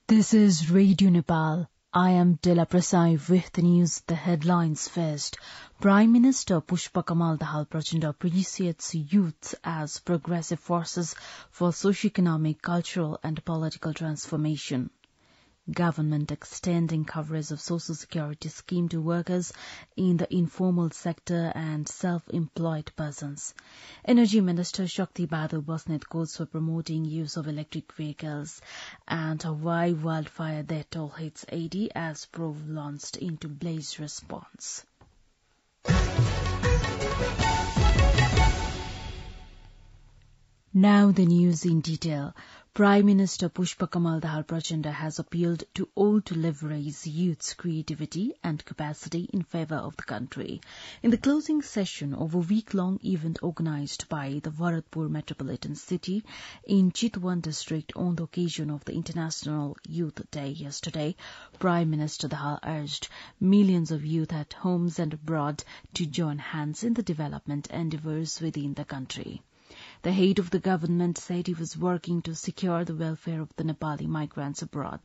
This is Radio Nepal. I am Dela Prasai with the news, the headlines first. Prime Minister Pushpa Kamal Dahal Prachanda appreciates youth as progressive forces for socio-economic, cultural and political transformation. Government extending coverage of Social Security scheme to workers in the informal sector and self-employed persons. Energy Minister Shakti Bahadur Basnet calls for promoting use of electric vehicles, and Hawaii wildfire death toll hits 80 as probe launched into blaze response. Now the news in detail. Prime Minister Pushpa Kamal Dahal Prachanda has appealed to all to leverage youth's creativity and capacity in favour of the country. In the closing session of a week-long event organised by the Bharatpur Metropolitan City in Chitwan district on the occasion of the International Youth Day yesterday, Prime Minister Dahal urged millions of youth at homes and abroad to join hands in the development endeavours within the country. The head of the government said he was working to secure the welfare of the Nepali migrants abroad.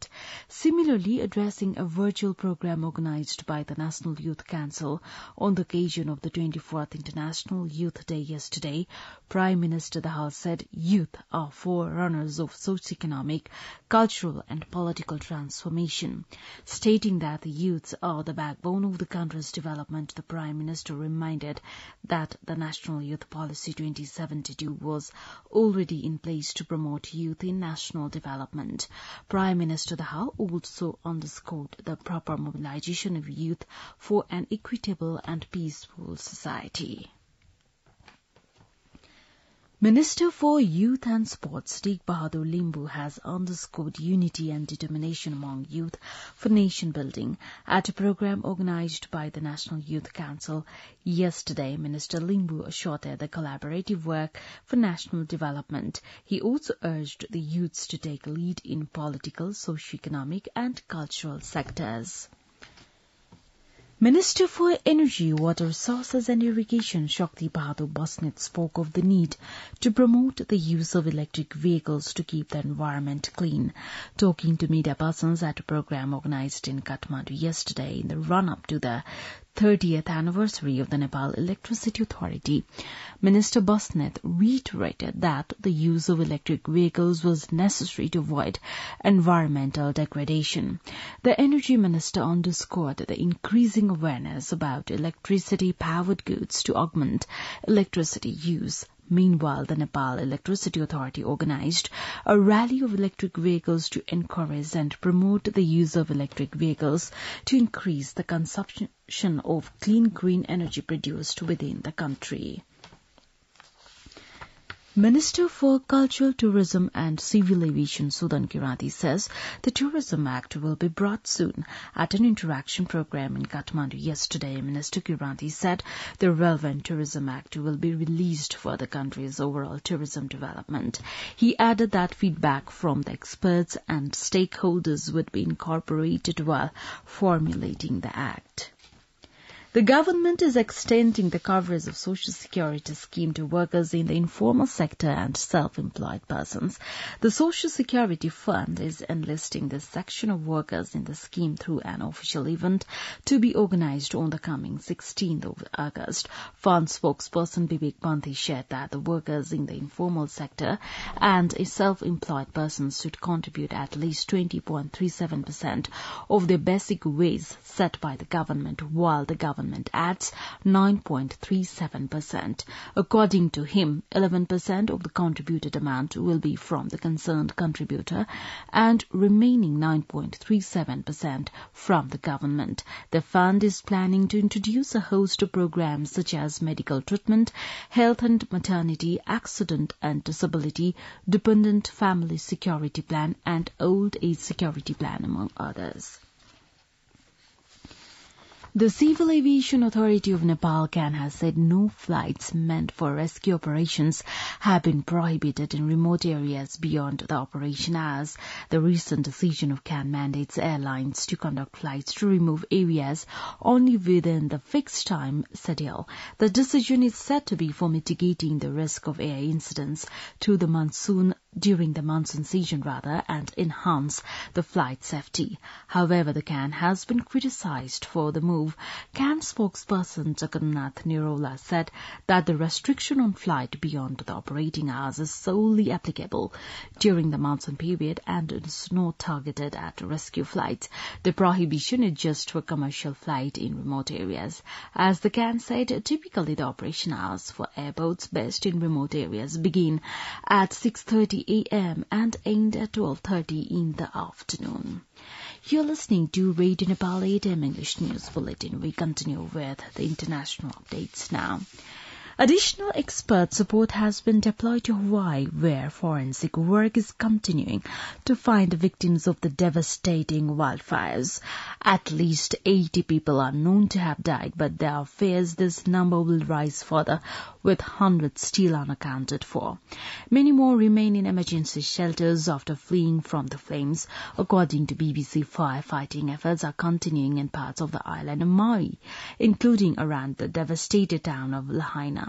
Similarly, addressing a virtual program organized by the National Youth Council on the occasion of the 24th International Youth Day yesterday, Prime Minister Dahal said youth are forerunners of socio-economic, cultural and political transformation. Stating that the youths are the backbone of the country's development, the Prime Minister reminded that the National Youth Policy 2072 was already in place to promote youth in national development. Prime Minister Dahal also underscored the proper mobilization of youth for an equitable and peaceful society. Minister for Youth and Sports Teek Bahadur Limbu has underscored unity and determination among youth for nation building at a program organised by the National Youth Council. Yesterday, Minister Limbu assured the collaborative work for national development. He also urged the youths to take lead in political, socio-economic and cultural sectors. Minister for Energy, Water Resources and Irrigation Shakti Bahadur Basnet spoke of the need to promote the use of electric vehicles to keep the environment clean. Talking to media persons at a program organised in Kathmandu yesterday in the run-up to the 30th anniversary of the Nepal Electricity Authority, Minister Basnet reiterated that the use of electric vehicles was necessary to avoid environmental degradation. The Energy Minister underscored the increasing awareness about electricity-powered goods to augment electricity use. Meanwhile, the Nepal Electricity Authority organised a rally of electric vehicles to encourage and promote the use of electric vehicles to increase the consumption of clean green energy produced within the country. Minister for Culture, Tourism and Civil Aviation Sudan Kiranti says the Tourism Act will be brought soon. At an interaction program in Kathmandu yesterday, Minister Kiranti said the relevant Tourism Act will be released for the country's overall tourism development. He added that feedback from the experts and stakeholders would be incorporated while formulating the Act. The government is extending the coverage of Social Security scheme to workers in the informal sector and self-employed persons. The Social Security Fund is enlisting this section of workers in the scheme through an official event to be organized on the coming 16th of August. Fund spokesperson Vivek Panthi shared that the workers in the informal sector and self-employed persons should contribute at least 20.37% of their basic wage set by the government, while the government adds 9.37%. According to him, 11% of the contributed amount will be from the concerned contributor and remaining 9.37% from the government. The fund is planning to introduce a host of programs such as medical treatment, health and maternity, accident and disability, dependent family security plan and old age security plan, among others. The Civil Aviation Authority of Nepal CAN has said no flights meant for rescue operations have been prohibited in remote areas beyond the operation hours. The recent decision of CAN mandates airlines to conduct flights to remove areas only within the fixed time schedule. The decision is said to be for mitigating the risk of air incidents through the monsoon during the monsoon season and enhance the flight safety. However, the CAN has been criticized for the move. CAN spokesperson Jagannath Nirola said that the restriction on flight beyond the operating hours is solely applicable during the monsoon period and is not targeted at rescue flights. The prohibition is just for commercial flight in remote areas. As the CAN said, typically the operation hours for airports based in remote areas begin at 6:30 a.m. and end at 12:30 in the afternoon. You're listening to Radio Nepal 8 AM English News Bulletin. We continue with the international updates now. Additional expert support has been deployed to Hawaii, where forensic work is continuing to find the victims of the devastating wildfires. At least 80 people are known to have died, but there are fears this number will rise further, with hundreds still unaccounted for. Many more remain in emergency shelters after fleeing from the flames. According to BBC, firefighting efforts are continuing in parts of the island of Maui, including around the devastated town of Lahaina.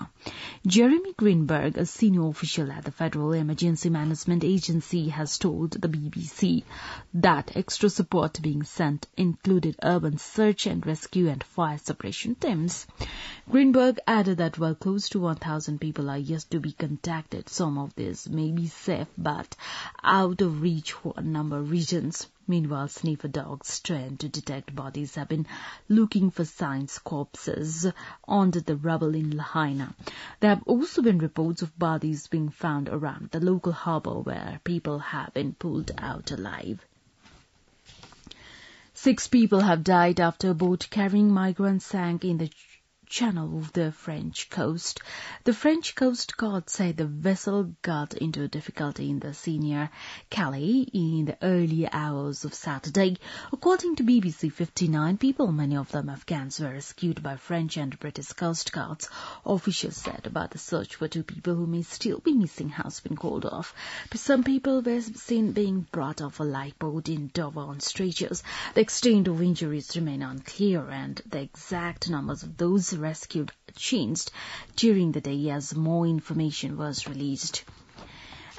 Jeremy Greenberg, a senior official at the Federal Emergency Management Agency, has told the BBC that extra support being sent included urban search and rescue and fire suppression teams. Greenberg added that while close to 1,000 people are yet to be contacted, some of these may be safe but out of reach for a number of regions. Meanwhile, sniffer dogs trained to detect bodies have been looking for signs corpses under the rubble in Lahaina. There have also been reports of bodies being found around the local harbour where people have been pulled out alive. 6 people have died after a boat carrying migrants sank in the channel of the French coast. The French Coast Guard said the vessel got into difficulty in the sea near Calais in the early hours of Saturday. According to BBC, 59 people, many of them Afghans, were rescued by French and British Coast Guards. Officials said about the search for 2 people who may still be missing has been called off. Some people were seen being brought off a lifeboat in Dover on stretchers. The extent of injuries remain unclear, and the exact numbers of those rescued changed during the day as more information was released.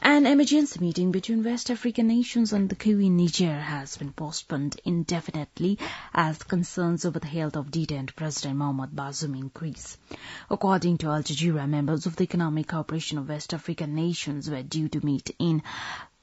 An emergency meeting between West African nations and the coup in Niger has been postponed indefinitely as concerns over the health of detained President Mohamed Bazoum increase. According to Al Jazeera, members of the Economic Cooperation of West African nations were due to meet in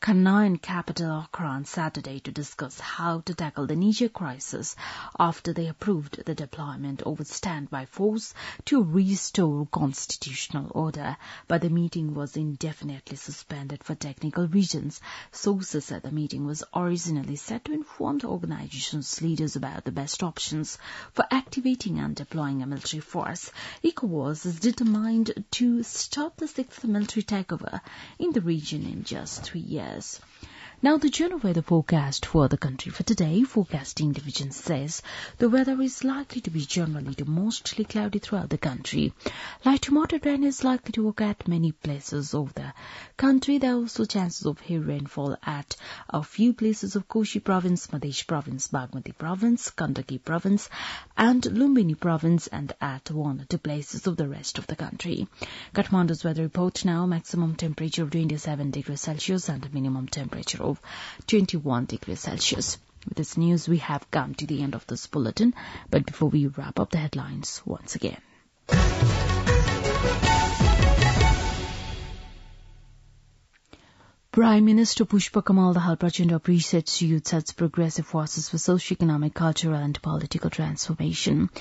Ghanaian capital Accra on Saturday to discuss how to tackle the Niger crisis after they approved the deployment of a standby force to restore constitutional order. But the meeting was indefinitely suspended for technical reasons. Sources said the meeting was originally set to inform the organization's leaders about the best options for activating and deploying a military force. ECOWAS is determined to stop the 6th military takeover in the region in just 3 years. Now the general weather forecast for the country for today. Forecasting division says the weather is likely to be generally to mostly cloudy throughout the country. Light to moderate rain is likely to occur at many places of the country. There are also chances of heavy rainfall at a few places of Koshi Province, Madhya Province, Bagmati Province, Gandaki Province and Lumbini Province, and at 1 or 2 places of the rest of the country. Kathmandu's weather report now: maximum temperature of 27 degrees Celsius and a minimum temperature of 21 degrees Celsius. With this news, we have come to the end of this bulletin. But before we wrap up the headlines once again. Prime Minister Pushpa Kamal Dahal Prachanda appreciates youth as progressive forces for socio-economic, cultural and political transformation.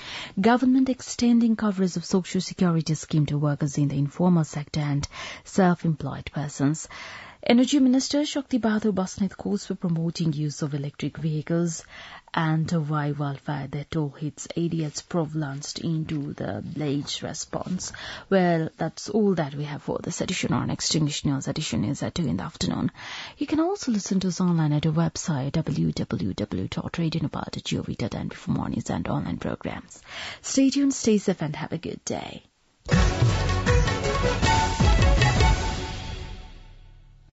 Government extending coverage of social security scheme to workers in the informal sector and self-employed persons. Energy Minister Shakti Bahadur Basnet calls for promoting use of electric vehicles, and why wildfire that all hits ADS pronounced into the blaze response. Well, that's all that we have for this edition. Our next English News edition is at 2 in the afternoon. You can also listen to us online at our website www.radionepal.gov.in for more news and online programs. Stay tuned, stay safe and have a good day.